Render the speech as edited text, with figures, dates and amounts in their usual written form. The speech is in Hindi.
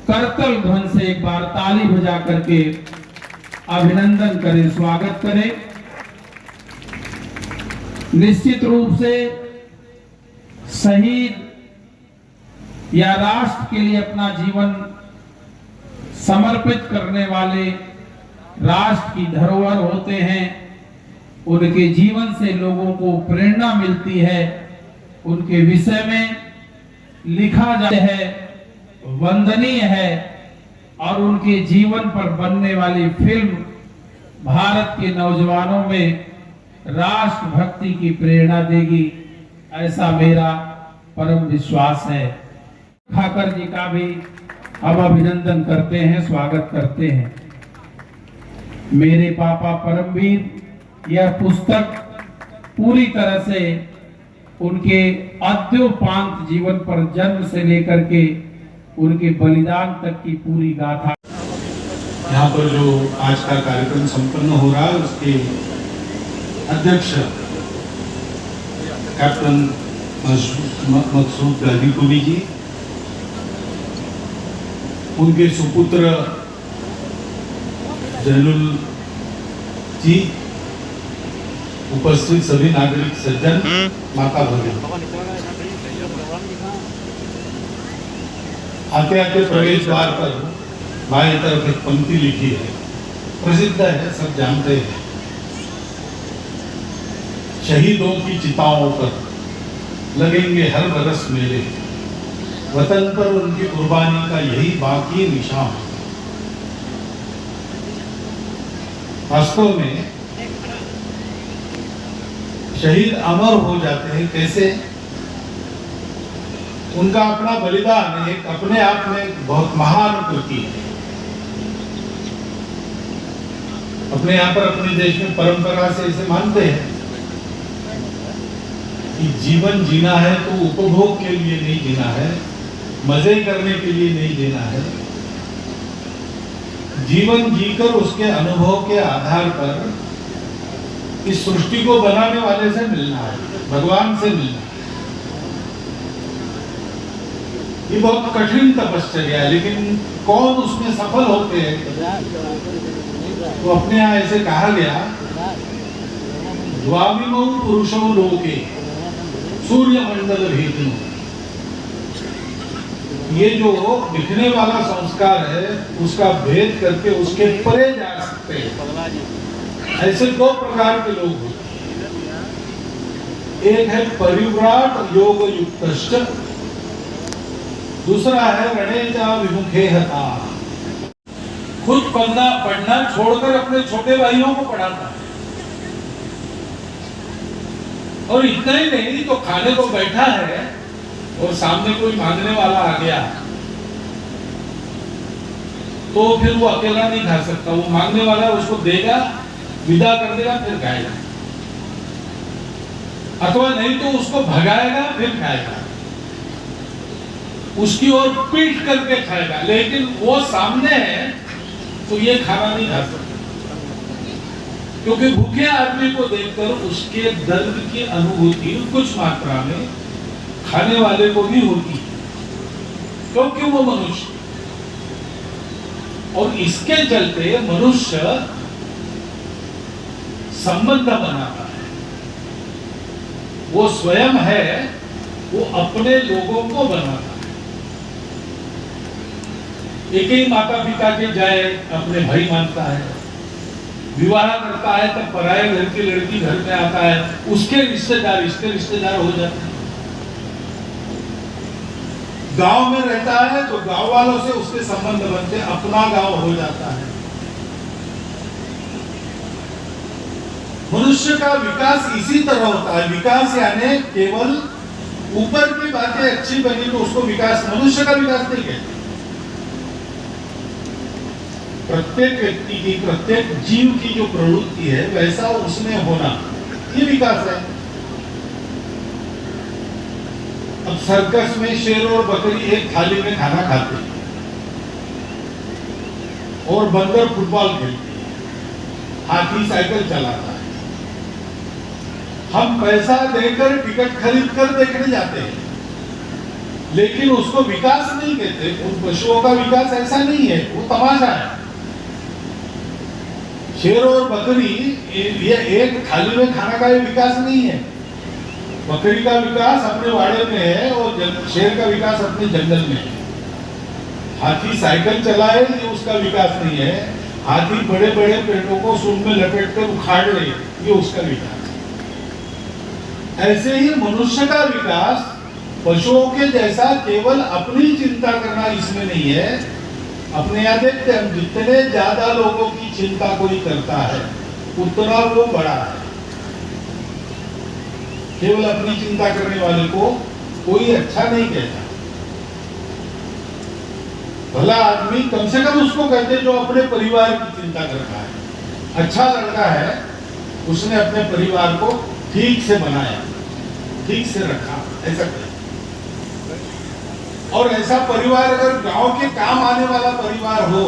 करतल ध्वन से एक बार ताली बजा करके अभिनंदन करें, स्वागत करें। निश्चित रूप से शहीद या राष्ट्र के लिए अपना जीवन समर्पित करने वाले राष्ट्र की धरोहर होते हैं। उनके जीवन से लोगों को प्रेरणा मिलती है। उनके विषय में लिखा जाता है, वंदनीय है, और उनके जीवन पर बनने वाली फिल्म भारत के नौजवानों में राष्ट्रभक्ति की प्रेरणा देगी, ऐसा मेरा परम विश्वास है। खाकर जी का भी हम अभिनंदन करते हैं, स्वागत करते हैं। मेरे पापा परमवीर, यह पुस्तक पूरी तरह से उनके अद्योपांत जीवन पर जन्म से लेकर के उनके बलिदान तक की पूरी गाथा। यहाँ पर जो आज का कार्यक्रम संपन्न हो रहा है उसके अध्यक्ष कैप्टन मकसूद गाजीपुरी जी, उनके सुपुत्र जैनुल जी, उपस्थित सभी नागरिक सज्जन, माता भगिनी, आते आते प्रवेश द्वार पर बाएं तरफ एक पंक्ति लिखी है, प्रसिद्ध है, सब जानते हैं। शहीदों की चिताओं पर लगेंगे हर बरस मेले, वतन पर उनकी कुर्बानी का यही बाकी निशान। वास्तव में शहीद अमर हो जाते हैं। कैसे? उनका अपना बलिदान एक अपने आप में बहुत महान कृति है। अपने यहाँ पर अपने देश में परंपरा से इसे मानते हैं कि जीवन जीना है तो उपभोग के लिए नहीं जीना है, मजे करने के लिए नहीं जीना है। जीवन जीकर उसके अनुभव के आधार पर इस सृष्टि को बनाने वाले से मिलना है, भगवान से मिलना है। ये बहुत कठिन तपस्या है, लेकिन कौन उसमें सफल होते हैं? तो अपने यहाँ ऐसे कहा गया, द्वाविमौ पुरुषो लोके सूर्य मंडल भेदनु। ये जो दिखने वाला संस्कार है उसका भेद करके उसके परे जा सकते हैं। ऐसे दो प्रकार के लोग होते हैं, एक है परिव्राट योग युक्तश्च, दूसरा है रणेजा विमुखे हता। खुद पढ़ना छोड़कर अपने छोटे भाइयों को पढ़ाता है। और इतना ही नहीं, तो खाने को बैठा है और सामने कोई मांगने वाला आ गया तो फिर वो अकेला नहीं खा सकता, वो मांगने वाला उसको देगा, विदा कर देगा, फिर खाएगा, अथवा नहीं तो उसको भगाएगा फिर खाएगा, उसकी ओर पीट करके खाएगा। लेकिन वो सामने है तो ये खाना नहीं खा सकता, क्योंकि भूखे आदमी को देखकर उसके दर्द की अनुभूति कुछ मात्रा में खाने वाले को भी होती है, क्योंकि वो मनुष्य। और इसके चलते मनुष्य संबंध बनाता है। वो स्वयं है, वो अपने लोगों को बनाता है। एक ही माता पिता के जाए अपने भाई मानता है, विवाह करता है तब पराये घर की लड़की घर में आता है, उसके रिश्तेदार हो जाते हैं। गांव में रहता है तो गांव वालों से उसके संबंध बनते, अपना गांव हो जाता है। मनुष्य का विकास इसी तरह होता है। विकास यानी केवल ऊपर की बातें अच्छी बनी तो उसको विकास, मनुष्य का विकास नहीं कहते। प्रत्येक व्यक्ति की, प्रत्येक जीव की जो प्रवृत्ति है वैसा उसमें होना, ये विकास है। अब सर्कस में शेर और बकरी एक थाली में खाना खाते हैं और बंदर फुटबॉल खेलते हैं, हाथी साइकिल चलाता है। हम पैसा देकर टिकट खरीद कर देखने जाते हैं, लेकिन उसको विकास नहीं कहते। उन पशुओं का विकास ऐसा नहीं है, वो तमाशा है। शेर और बकरी ये एक थाली में खाना का ये विकास नहीं है। बकरी का विकास अपने वाड़े में है और शेर का विकास अपने जंगल में है। हाथी साइकिल चलाए ये उसका विकास नहीं है। हाथी बड़े बड़े पेड़ों को सूंड में लपेट कर उखाड़ ले, ये उसका विकास है। ऐसे ही मनुष्य का विकास पशुओं के जैसा केवल अपनी चिंता करना इसमें नहीं है। अपने यहाँ देखते हम जितने ज्यादा लोगों की चिंता कोई करता है उतना वो बड़ा है। केवल अपनी चिंता करने वाले को कोई अच्छा नहीं कहता। भला आदमी कम से कम उसको कहते जो अपने परिवार की चिंता करता है। अच्छा लड़का है, उसने अपने परिवार को ठीक से बनाया, ठीक से रखा, ऐसा कहते। और ऐसा परिवार अगर गांव के काम आने वाला परिवार हो